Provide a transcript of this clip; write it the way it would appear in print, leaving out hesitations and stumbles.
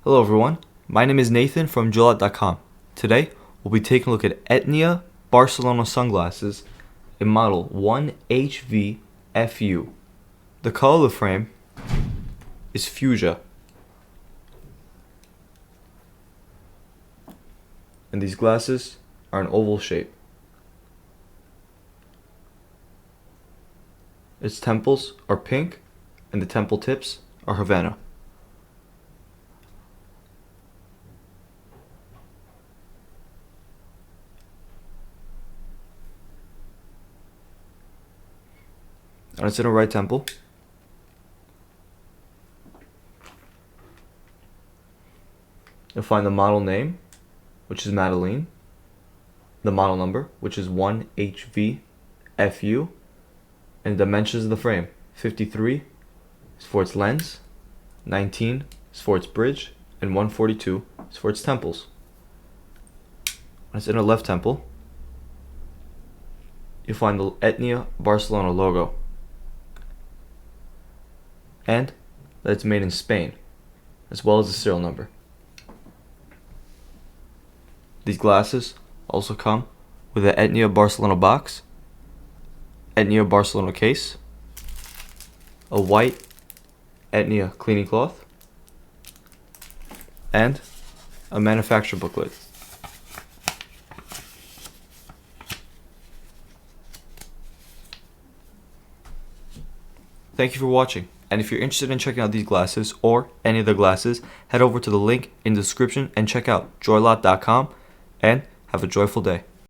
Hello everyone, my name is Nathan from JoyLot.com. Today, we'll be taking a look at Etnia Barcelona sunglasses in model 1HVFU. The color of the frame is fuchsia. And these glasses are an oval shape. Its temples are pink and the temple tips are Havana. And it's in a right temple. You'll find the model name, which is Madelein, the model number, which is 1HVFU, and the dimensions of the frame. 53 is for its lens, 19 is for its bridge, and 142 is for its temples. When it's in a left temple, you'll find the Etnia Barcelona logo, and that it's made in Spain, as well as the serial number. These glasses also come with an Etnia Barcelona box, Etnia Barcelona case, a white Etnia cleaning cloth, and a manufacturer booklet. Thank you for watching, and if you're interested in checking out these glasses or any of the glasses, head over to the link in the description and check out JoyLot.com, and have a joyful day.